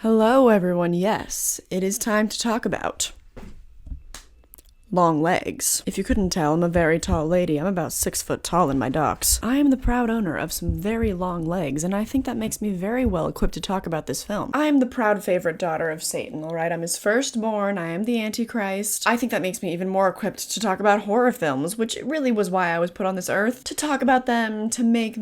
Hello, everyone. Yes, it is time to talk about long legs. If you couldn't tell, I'm a very tall lady. I'm about 6 foot tall in my docks. I am the proud owner of some very long legs, and I think that makes me very well equipped to talk about this film. I am the proud favorite daughter of Satan, alright? I'm his firstborn. I am the Antichrist. I think that makes me even more equipped to talk about horror films, which really was why I was put on this earth. To talk about them, to make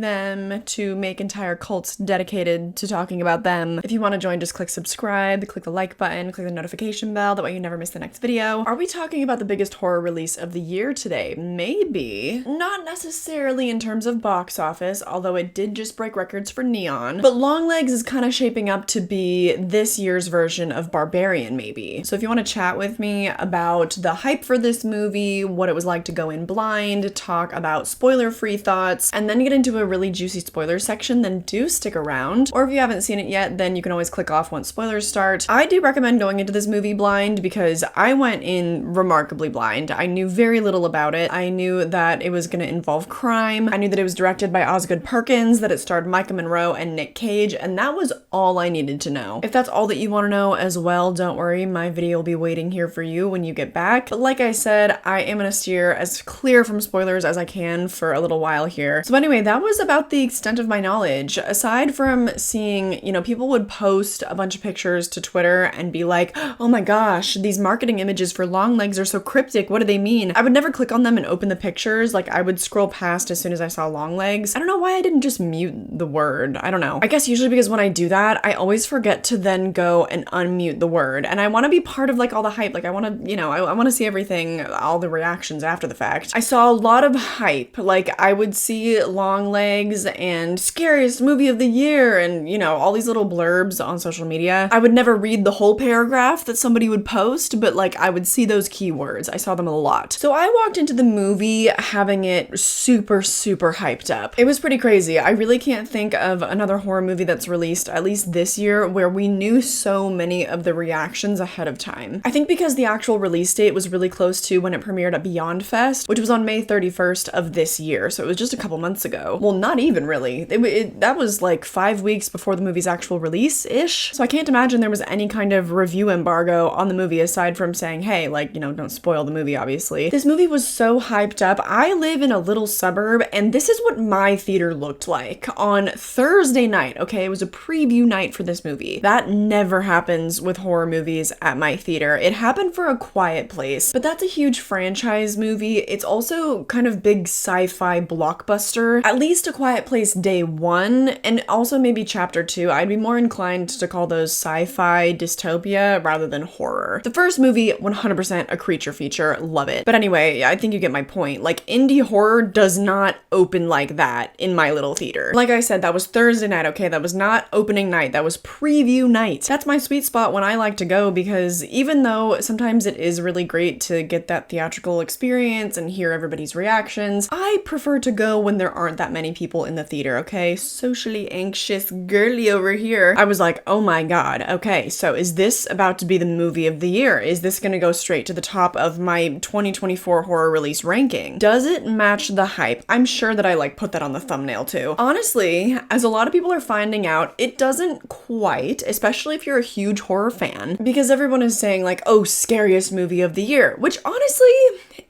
entire cults dedicated to talking about them. If you want to join, just click subscribe, click the like button, click the notification bell, that way you never miss the next video. Are we talking about the biggest horror release of the year today? Maybe. Not necessarily in terms of box office, although it did just break records for Neon. But Longlegs is kind of shaping up to be this year's version of Barbarian, maybe. So if you want to chat with me about the hype for this movie, what it was like to go in blind, talk about spoiler-free thoughts, and then get into a really juicy spoiler section, then do stick around. Or if you haven't seen it yet, then you can always click off once spoilers start. I do recommend going into this movie blind because I went in remarkably blind. I knew very little about it. I knew that it was going to involve crime. I knew that it was directed by Osgood Perkins, that it starred Micah Monroe and Nick Cage, and that was all I needed to know. If that's all that you want to know as well, don't worry, my video will be waiting here for you when you get back. But like I said, I am going to steer as clear from spoilers as I can for a little while here. So anyway, that was about the extent of my knowledge. Aside from seeing, people would post a bunch of pictures to Twitter and be like, oh my gosh, these marketing images for Longlegs are so cryptic, what do they mean? I would never click on them and open the pictures. Like, I would scroll past as soon as I saw Longlegs. I don't know why I didn't just mute the word. I don't know. I guess usually because when I do that, I always forget to then go and unmute the word. And I want to be part of like all the hype. Like I want to, I want to see everything, all the reactions after the fact. I saw a lot of hype. Like I would see Longlegs and scariest movie of the year and, all these little blurbs on social media. I would never read the whole paragraph that somebody would post, but like I would see those keywords. I saw them a lot. So I walked into the movie having it super, super hyped up. It was pretty crazy. I really can't think of another horror movie that's released, at least this year, where we knew so many of the reactions ahead of time. I think because the actual release date was really close to when it premiered at Beyond Fest, which was on May 31st of this year. So it was just a couple months ago. Well, not even really. That was like 5 weeks before the movie's actual release-ish. So I can't imagine there was any kind of review embargo on the movie aside from saying, hey, don't spoil the movie, obviously. This movie was so hyped up. I live in a little suburb, and this is what my theater looked like on Thursday night, okay? It was a preview night for this movie. That never happens with horror movies at my theater. It happened for A Quiet Place, but that's a huge franchise movie. It's also kind of big sci-fi blockbuster. At least A Quiet Place Day 1, and also maybe Chapter 2. I'd be more inclined to call those sci-fi dystopia rather than horror. The first movie, 100% a creature feature. Love it. But anyway, I think you get my point. Like, indie horror does not open like that in my little theater. Like I said, that was Thursday night, okay? That was not opening night. That was preview night. That's my sweet spot when I like to go because even though sometimes it is really great to get that theatrical experience and hear everybody's reactions, I prefer to go when there aren't that many people in the theater, okay? Socially anxious girly over here. I was like, oh my god, okay, so is this about to be the movie of the year? Is this gonna go straight to the top of my 2024 horror release ranking? Does it match the hype? I'm sure that I put that on the thumbnail too. Honestly, as a lot of people are finding out, it doesn't quite, especially if you're a huge horror fan, because everyone is saying oh, scariest movie of the year, which honestly,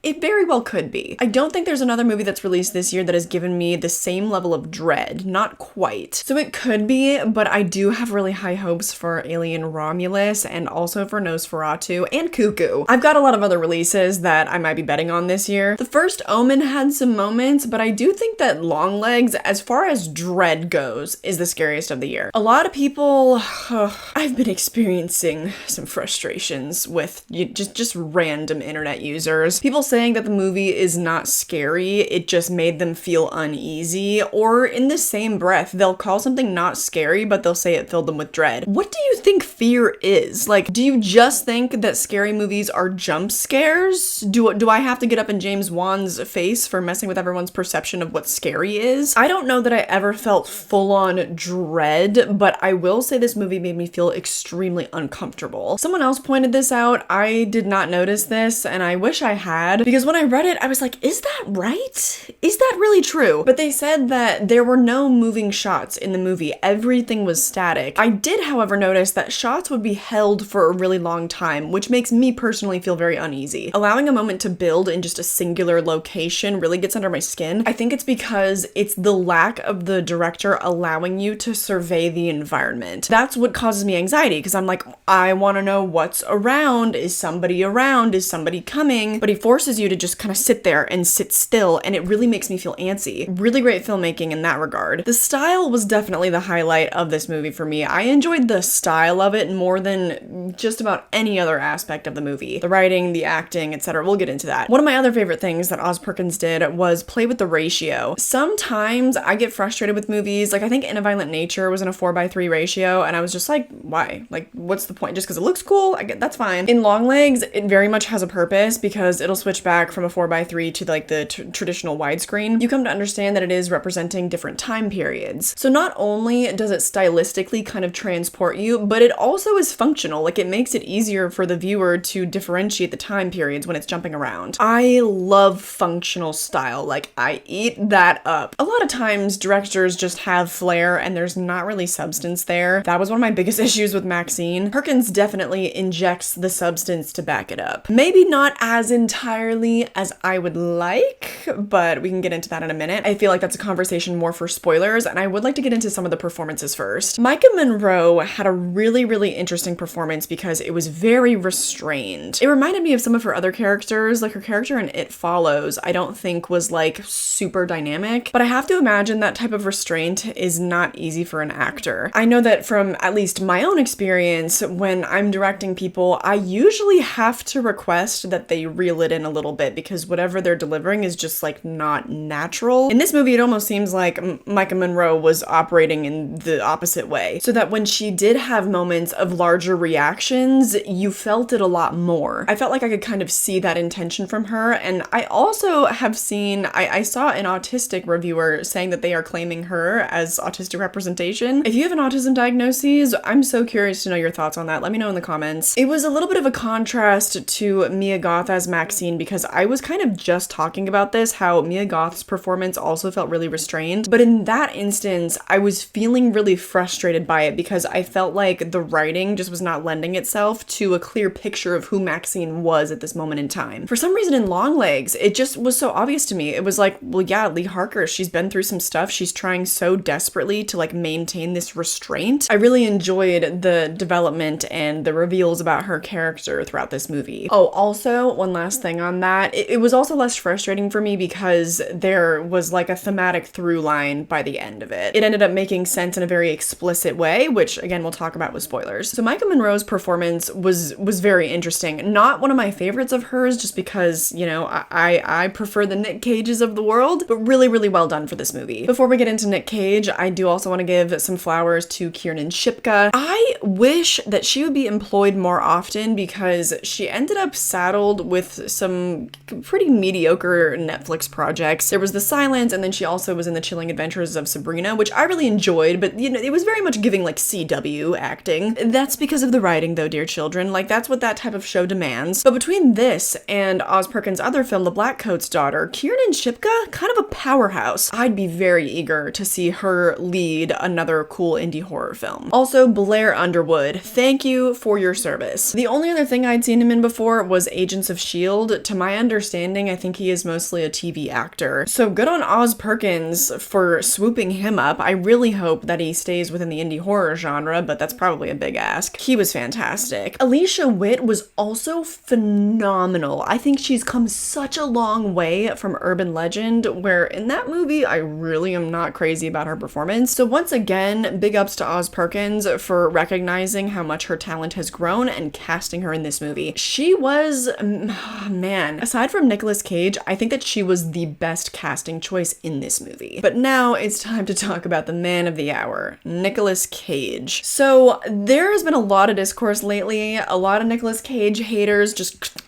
it very well could be. I don't think there's another movie that's released this year that has given me the same level of dread, not quite. So it could be, but I do have really high hopes for Alien Romulus and also for Nosferatu and Cuckoo. I've got a lot of other releases that I might be betting on this year. The first Omen had some moments, but I do think that Longlegs, as far as dread goes, is the scariest of the year. A lot of people, I've been experiencing some frustrations with just random internet users. People saying that the movie is not scary, it just made them feel uneasy, or in the same breath, they'll call something not scary, but they'll say it filled them with dread. What do you think fear is? Do you just think that scary movies are jump scares? Do I have to get up in James Wan's face for messing with everyone's perception of what scary is? I don't know that I ever felt full-on dread, but I will say this movie made me feel extremely uncomfortable. Someone else pointed this out. I did not notice this, and I wish I had. because when I read it, I was like, is that right? Is that really true? But they said that there were no moving shots in the movie. Everything was static. I did, however, notice that shots would be held for a really long time, which makes me personally feel very uneasy. Allowing a moment to build in just a singular location really gets under my skin. I think it's because it's the lack of the director allowing you to survey the environment. That's what causes me anxiety, because I'm like, I want to know what's around. Is somebody around? Is somebody coming? But he forces you to just kind of sit there and sit still, and it really makes me feel antsy. Really great filmmaking in that regard. The style was definitely the highlight of this movie for me. I enjoyed the style of it more than just about any other aspect of the movie. The writing, the acting, etc. We'll get into that. One of my other favorite things that Oz Perkins did was play with the ratio. Sometimes I get frustrated with movies. Like, I think In a Violent Nature was in a 4:3 ratio, and I was just like, why? Like, what's the point? Just because it looks cool? That's fine. In Longlegs, it very much has a purpose because it'll switch back from a 4:3 to like the traditional widescreen. You come to understand that it is representing different time periods. So not only does it stylistically kind of transport you, but it also is functional. Like, it makes it easier for the viewer to differentiate the time periods when it's jumping around. I love functional style. Like, I eat that up. A lot of times directors just have flair and there's not really substance there. That was one of my biggest issues with Maxine. Perkins definitely injects the substance to back it up. Maybe not as entirely as I would like, but we can get into that in a minute. I feel like that's a conversation more for spoilers, and I would like to get into some of the performances first. Micah Monroe had a really interesting performance because it was very restrained. It reminded me of some of her other characters. Like, her character in It Follows, I don't think was like super dynamic, but I have to imagine that type of restraint is not easy for an actor. I know that from at least my own experience, when I'm directing people, I usually have to request that they reel it in a little bit because whatever they're delivering is just like not natural. In this movie, it almost seems like Micah Monroe was operating in the opposite way, so that when she did have moments of larger reactions, you felt it a lot more. I felt like I could kind of see that intention from her, and I also have seen, I saw an autistic reviewer saying that they are claiming her as autistic representation. If you have an autism diagnosis, I'm so curious to know your thoughts on that. Let me know in the comments. It was a little bit of a contrast to Mia Goth as Maxine because I was kind of just talking about this, how Mia Goth's performance also felt really restrained, but in that instance, I was feeling really frustrated by it because I felt like the writing just was not lending itself to a clear picture of who Maxine was at this moment in time. For some reason in Longlegs, it just was so obvious to me. It was like, well, yeah, Lee Harker, she's been through some stuff. She's trying so desperately to like maintain this restraint. I really enjoyed the development and the reveals about her character throughout this movie. Oh, also, one last thing on that. It was also less frustrating for me because there was like a thematic through line by the end of it. It ended up making sense in a very explicit way, which again, we'll talk about with spoilers. So Micah Monroe's performance was very interesting. Not one of my favorites of hers just because, you know, I prefer the Nick Cages of the world, but really well done for this movie. Before we get into Nick Cage, I do also want to give some flowers to Kiernan Shipka. I wish that she would be employed more often because she ended up saddled with some pretty mediocre Netflix projects. There was The Silence, and then she also was in The Chilling Adventures of Sabrina, which I really enjoyed, but you know, it was very much giving like CW acting. That's because of the writing though, dear children. Like, that's what that type of show demands. But between this and Oz Perkins' other film, The Blackcoat's Daughter, Kiernan Shipka, kind of a powerhouse. I'd be very eager to see her lead another cool indie horror film. Also, Blair Underwood, thank you for your service. The only other thing I'd seen him in before was Agents of S.H.I.E.L.D. To my understanding, I think he is mostly a TV actor. So good on Oz Perkins for swooping him up. I really hope that he stays within the indie horror genre, but that's probably a big ask. He was fantastic. Alicia Witt was also phenomenal. I think she's come such a long way from Urban Legend, where in that movie, I really am not crazy about her performance. So once again, big ups to Oz Perkins for recognizing how much her talent has grown and casting her in this movie. She was, man, aside from Nicolas Cage, I think that she was the best casting choice in this movie. But now it's time to talk about the man of the hour, Nicolas Cage. So there has been a lot of discourse lately, a lot of Nicolas Cage haters just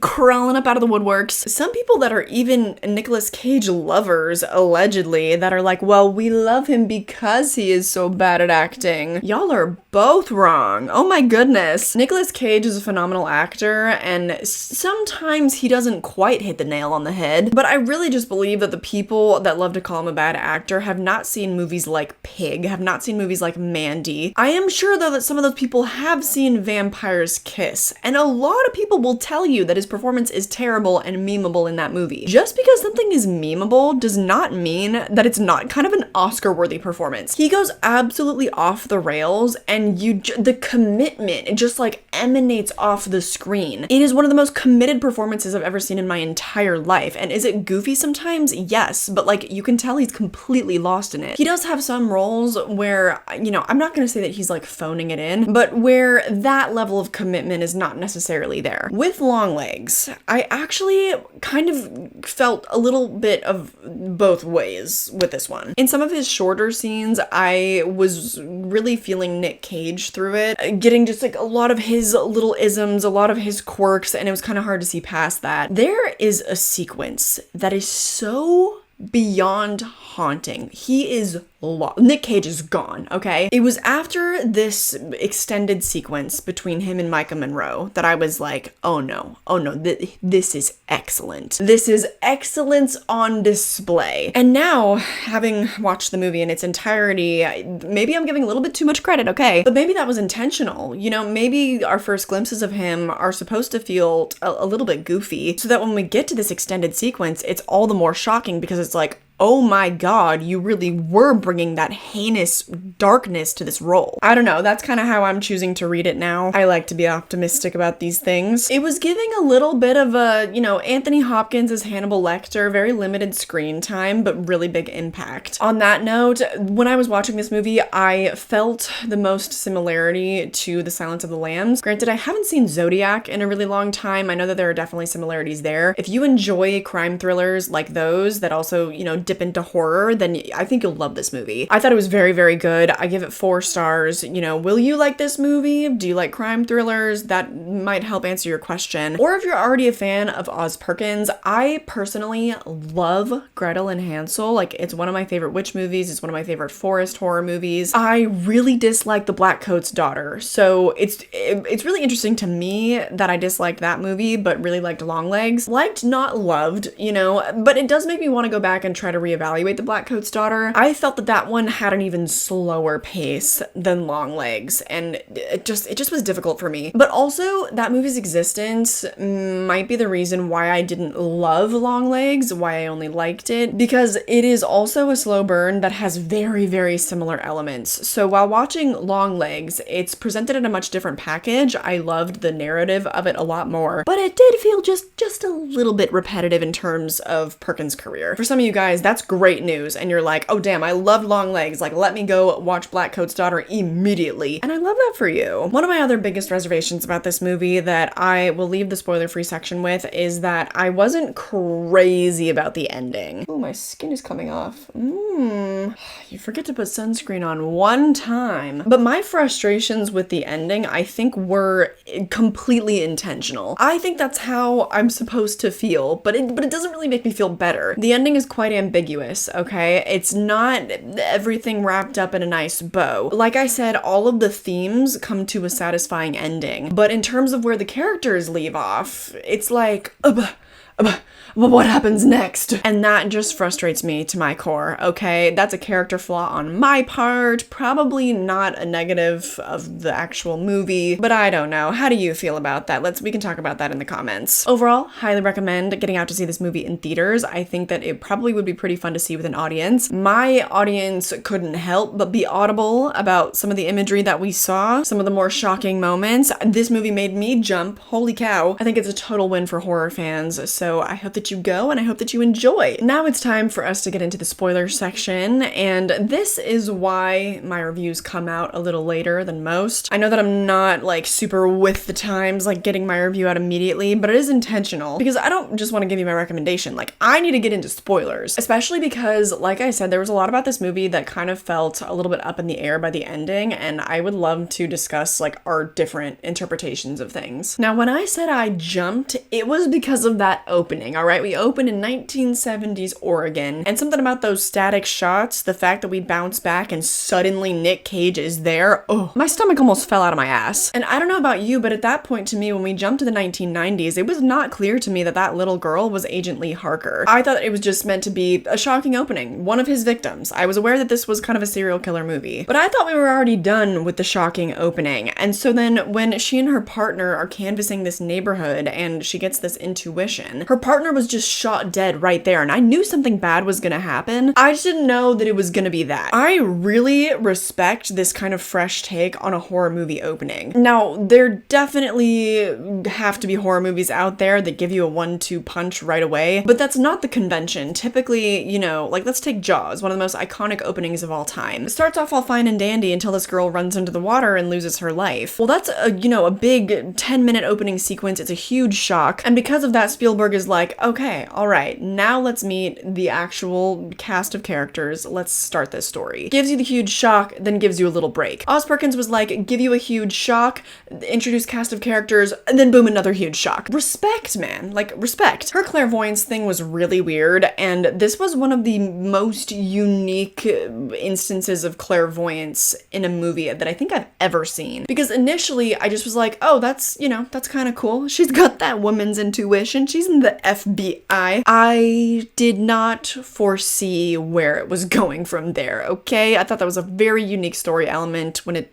crawling up out of the woodworks. Some people that are even Nicolas Cage lovers, allegedly, that are like, well, we love him because he is so bad at acting. Y'all are both wrong. Oh my goodness. Nicolas Cage is a phenomenal actor, and sometimes he doesn't quite hit the nail on the head, but I really just believe that the people that love to call him a bad actor have not seen movies like Pig, have not seen movies like Mandy. I am sure, though, that some of those people have seen Vampire's Kiss, and a lot of people will tell you that his performance is terrible and memeable in that movie. Just because something is memeable does not mean that it's not kind of an Oscar-worthy performance. He goes absolutely off the rails, and the commitment, it just like emanates off the screen. It is one of the most committed performances I've ever seen in my entire life. And is it goofy sometimes? Yes, but like you can tell he's completely lost in it. He does have some roles where, you know, I'm not gonna say that he's like phoning it in, but where that level of commitment is not necessarily there. With Longlegs, I actually kind of felt a little bit of both ways with this one. In some of his shorter scenes, I was really feeling Nick Cage through it, getting just like a lot of his little isms, a lot of his quirks, and it was kind of hard to see past that. There is a sequence that is so beyond haunting. He is Nick Cage is gone, okay? It was after this extended sequence between him and Micah Monroe that I was like, oh no, this is excellent. This is excellence on display. And now, having watched the movie in its entirety, maybe I'm giving a little bit too much credit, okay? But maybe that was intentional. You know, maybe our first glimpses of him are supposed to feel a little bit goofy, so that when we get to this extended sequence, it's all the more shocking because it's like, oh my god, you really were bringing that heinous darkness to this role. I don't know, that's kind of how I'm choosing to read it now. I like to be optimistic about these things. It was giving a little bit of a, you know, Anthony Hopkins as Hannibal Lecter, very limited screen time, but really big impact. On that note, when I was watching this movie, I felt the most similarity to The Silence of the Lambs. Granted, I haven't seen Zodiac in a really long time. I know that there are definitely similarities there. If you enjoy crime thrillers like those that also, you know, dip into horror, then I think you'll love this movie. I thought it was very, very good. I give it 4 stars. You know, will you like this movie? Do you like crime thrillers? That might help answer your question. Or if you're already a fan of Oz Perkins, I personally love Gretel and Hansel. Like, it's one of my favorite witch movies. It's one of my favorite forest horror movies. I really dislike The Black Coat's Daughter. So it's really interesting to me that I disliked that movie, but really liked Longlegs. Liked, not loved, you know, but it does make me want to go back and try to reevaluate The Black Coat's Daughter. I felt that one had an even slower pace than Longlegs, and it just was difficult for me. But also, that movie's existence might be the reason why I didn't love Longlegs, why I only liked it, because it is also a slow burn that has very, very similar elements. So while watching Longlegs, it's presented in a much different package. I loved the narrative of it a lot more, but it did feel just a little bit repetitive in terms of Perkins' career. For some of you guys, that's great news, and you're like, oh damn, I loved Longlegs, like let me go watch Black Coat's Daughter immediately, and I love that for you. One of my other biggest reservations about this movie that I will leave the spoiler-free section with is that I wasn't crazy about the ending. Oh, my skin is coming off. You forget to put sunscreen on one time. But my frustrations with the ending, I think, were completely intentional. I think that's how I'm supposed to feel, but it doesn't really make me feel better. The ending is quite ambiguous, okay? It's not everything wrapped up in a nice bow. Like I said, all of the themes come to a satisfying ending, but in terms of where the characters leave off, it's like, what happens next? And that just frustrates me to my core, okay? That's a character flaw on my part, probably not a negative of the actual movie, but I don't know. How do you feel about that? We can talk about that in the comments. Overall, highly recommend getting out to see this movie in theaters. I think that it probably would be pretty fun to see with an audience. My audience couldn't help but be audible about some of the imagery that we saw, some of the more shocking moments. This movie made me jump. Holy cow. I think it's a total win for horror fans, so So I hope that you go and I hope that you enjoy. Now it's time for us to get into the spoiler section, and this is why my reviews come out a little later than most. I know that I'm not like super with the times, like getting my review out immediately, but it is intentional because I don't just want to give you my recommendation. Like, I need to get into spoilers, especially because, like I said, there was a lot about this movie that kind of felt a little bit up in the air by the ending, and I would love to discuss like our different interpretations of things. Now, when I said I jumped, it was because of that opening, all right? We opened in 1970s Oregon, and something about those static shots, the fact that we bounce back and suddenly Nick Cage is there, oh, my stomach almost fell out of my ass. And I don't know about you, but at that point to me, when we jumped to the 1990s, it was not clear to me that that little girl was Agent Lee Harker. I thought it was just meant to be a shocking opening, one of his victims. I was aware that this was kind of a serial killer movie, but I thought we were already done with the shocking opening. And so then when she and her partner are canvassing this neighborhood and she gets this intuition, her partner was just shot dead right there, and I knew something bad was gonna happen. I just didn't know that it was gonna be that. I really respect this kind of fresh take on a horror movie opening. Now, there definitely have to be horror movies out there that give you a 1-2 punch right away, but that's not the convention. Typically, you know, like let's take Jaws, one of the most iconic openings of all time. It starts off all fine and dandy until this girl runs into the water and loses her life. Well, that's a big 10-minute opening sequence. It's a huge shock, and because of that, Spielberg is like, okay, all right, now let's meet the actual cast of characters. Let's start this story. Gives you the huge shock, then gives you a little break. Oz Perkins was like, give you a huge shock, introduce cast of characters, and then boom, another huge shock. Respect, man. Like, respect. Her clairvoyance thing was really weird, and this was one of the most unique instances of clairvoyance in a movie that I think I've ever seen. Because initially, I just was like, oh, that's kind of cool. She's got that woman's intuition. She's in the FBI. I did not foresee where it was going from there, okay? I thought that was a very unique story element when it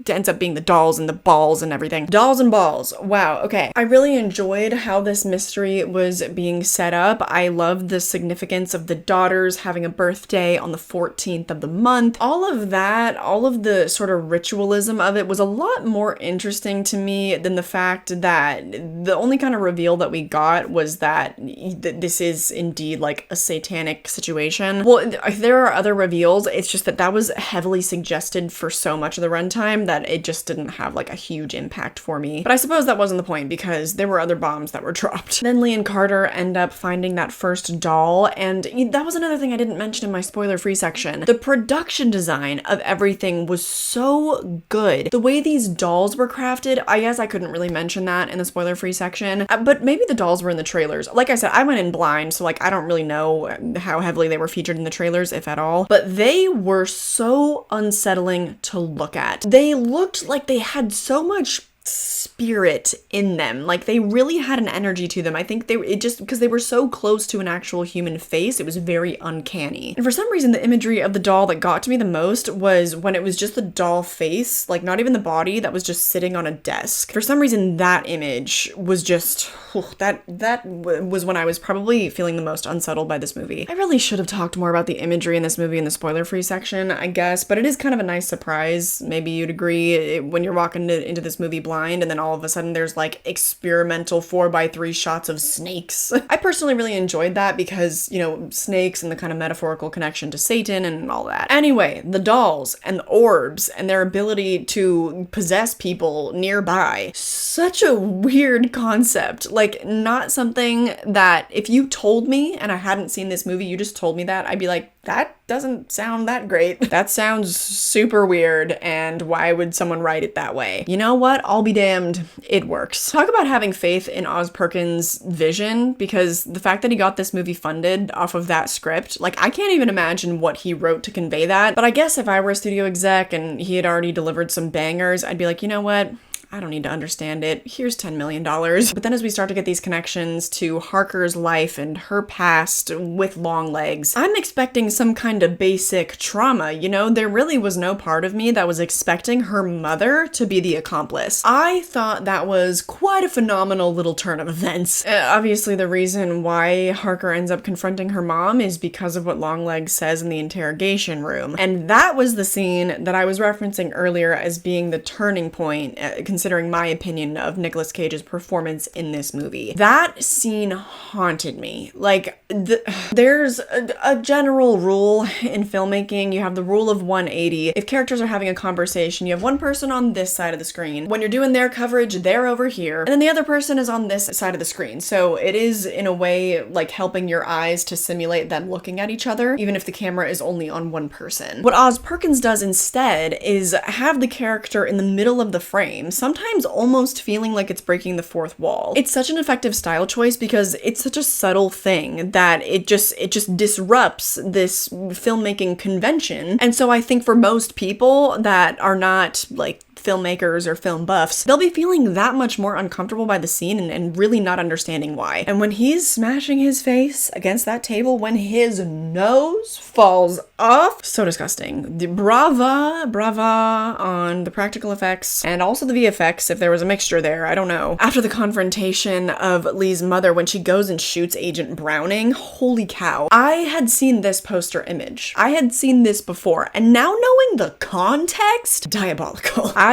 ends up being the dolls and the balls and everything. Dolls and balls. Wow, okay. I really enjoyed how this mystery was being set up. I loved the significance of the daughters having a birthday on the 14th of the month. All of that, all of the sort of ritualism of it was a lot more interesting to me than the fact that the only kind of reveal that we got was that this is indeed like a satanic situation. Well, there are other reveals. It's just that was heavily suggested for so much of the runtime that it just didn't have like a huge impact for me. But I suppose that wasn't the point because there were other bombs that were dropped. Then Lee and Carter end up finding that first doll, and that was another thing I didn't mention in my spoiler-free section. The production design of everything was so good. The way these dolls were crafted, I guess I couldn't really mention that in the spoiler-free section, but maybe the dolls were in the trailers. Like I said, I went in blind, so like I don't really know how heavily they were featured in the trailers, if at all, but they were so unsettling to look at. They looked like they had so much spirit in them. Like they really had an energy to them. I think because they were so close to an actual human face, it was very uncanny. And for some reason, the imagery of the doll that got to me the most was when it was just the doll face, like not even the body, that was just sitting on a desk. For some reason, that image was just, that was when I was probably feeling the most unsettled by this movie. I really should have talked more about the imagery in this movie in the spoiler-free section, I guess, but it is kind of a nice surprise. Maybe you'd agree when you're walking into this movie blind and then all of a sudden there's like experimental 4x3 shots of snakes. I personally really enjoyed that because, snakes and the kind of metaphorical connection to Satan and all that. Anyway, the dolls and the orbs and their ability to possess people nearby. Such a weird concept. Like, not something that if you told me and I hadn't seen this movie, you just told me that, I'd be like, that doesn't sound that great. That sounds super weird, and why would someone write it that way? You know what? I'll be damned. It works. Talk about having faith in Oz Perkins' vision, because the fact that he got this movie funded off of that script, like, I can't even imagine what he wrote to convey that, but I guess if I were a studio exec and he had already delivered some bangers, I'd be like, you know what? I don't need to understand it. Here's $10 million. But then as we start to get these connections to Harker's life and her past with Longlegs, I'm expecting some kind of basic trauma. There really was no part of me that was expecting her mother to be the accomplice. I thought that was quite a phenomenal little turn of events. Obviously, the reason why Harker ends up confronting her mom is because of what Longlegs says in the interrogation room. And that was the scene that I was referencing earlier as being the turning point, considering my opinion of Nicolas Cage's performance in this movie. That scene haunted me. Like, there's a general rule in filmmaking. You have the rule of 180. If characters are having a conversation, you have one person on this side of the screen. When you're doing their coverage, they're over here, and then the other person is on this side of the screen. So it is, in a way, like helping your eyes to simulate them looking at each other, even if the camera is only on one person. What Oz Perkins does instead is have the character in the middle of the frame, sometimes almost feeling like it's breaking the fourth wall. It's such an effective style choice because it's such a subtle thing that it just disrupts this filmmaking convention. And so I think for most people that are not like filmmakers or film buffs, they'll be feeling that much more uncomfortable by the scene and really not understanding why. And when he's smashing his face against that table, when his nose falls off, so disgusting. Brava on the practical effects and also the VFX, if there was a mixture there, I don't know. After the confrontation of Lee's mother, when she goes and shoots Agent Browning, holy cow. I had seen this poster image. I had seen this before, and now knowing the context, diabolical. I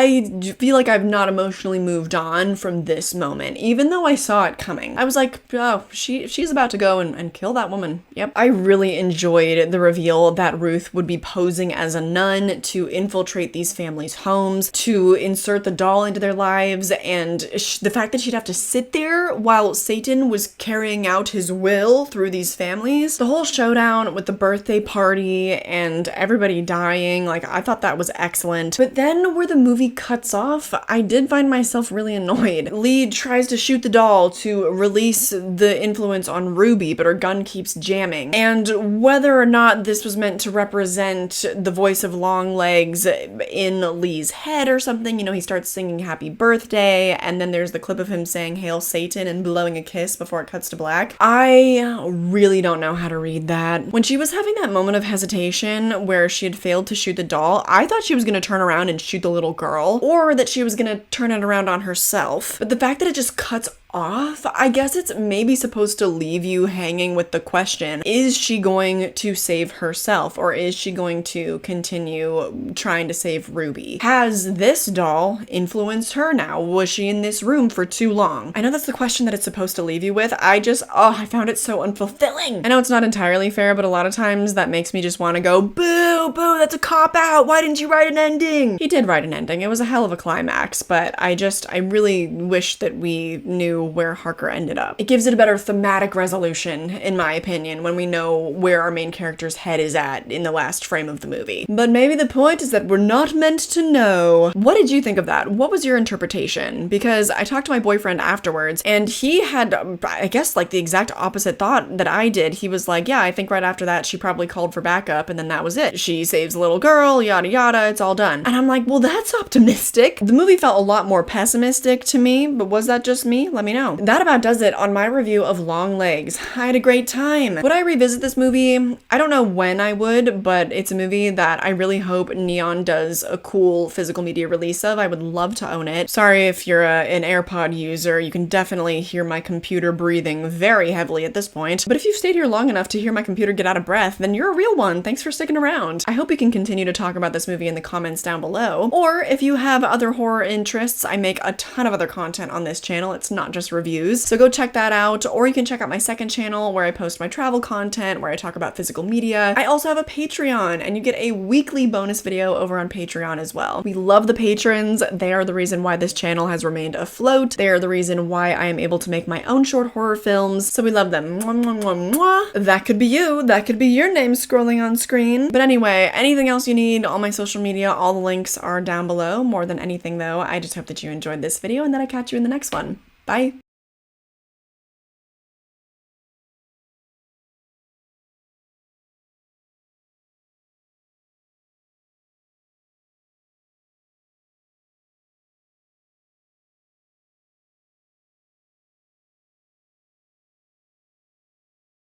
feel like I've not emotionally moved on from this moment, even though I saw it coming. I was like, oh, she's about to go and kill that woman. Yep. I really enjoyed the reveal that Ruth would be posing as a nun to infiltrate these families' homes, to insert the doll into their lives, and the fact that she'd have to sit there while Satan was carrying out his will through these families. The whole showdown with the birthday party and everybody dying, like, I thought that was excellent. But then where the movie cuts off, I did find myself really annoyed. Lee tries to shoot the doll to release the influence on Ruby, but her gun keeps jamming. And whether or not this was meant to represent the voice of Longlegs in Lee's head or something, you know, he starts singing Happy Birthday, and then there's the clip of him saying Hail Satan and blowing a kiss before it cuts to black. I really don't know how to read that. When she was having that moment of hesitation where she had failed to shoot the doll, I thought she was going to turn around and shoot the little girl, or that she was going to turn it around on herself. But the fact that it just cuts off, I guess it's maybe supposed to leave you hanging with the question, is she going to save herself, or is she going to continue trying to save Ruby? Has this doll influenced her now? Was she in this room for too long? I know that's the question that it's supposed to leave you with. I found it so unfulfilling. I know it's not entirely fair, but a lot of times that makes me just want to go, boo, that's a cop-out. Why didn't you write an ending? He did write an ending. It was a hell of a climax, but I really wish that we knew where Harker ended up. It gives it a better thematic resolution, in my opinion, when we know where our main character's head is at in the last frame of the movie. But maybe the point is that we're not meant to know. What did you think of that? What was your interpretation? Because I talked to my boyfriend afterwards, and he had, I guess, like the exact opposite thought that I did. He was like, yeah, I think right after that, she probably called for backup, and then that was it. She saves a little girl, yada yada, it's all done. And I'm like, well, that's optimistic. The movie felt a lot more pessimistic to me, but was that just me? Let me know. That about does it on my review of Longlegs. I had a great time. Would I revisit this movie? I don't know when I would, but it's a movie that I really hope Neon does a cool physical media release of. I would love to own it. Sorry if you're an AirPod user, you can definitely hear my computer breathing very heavily at this point. But if you've stayed here long enough to hear my computer get out of breath, then you're a real one. Thanks for sticking around. I hope we can continue to talk about this movie in the comments down below. Or if you have other horror interests, I make a ton of other content on this channel. It's not just reviews. So go check that out. Or you can check out my second channel where I post my travel content, where I talk about physical media. I also have a Patreon, and you get a weekly bonus video over on Patreon as well. We love the patrons. They are the reason why this channel has remained afloat. They are the reason why I am able to make my own short horror films. So we love them. Mwah, mwah, mwah, mwah. That could be you. That could be your name scrolling on screen. But anyway, anything else you need, all my social media, all the links are down below. More than anything though, I just hope that you enjoyed this video and that I catch you in the next one. Bye.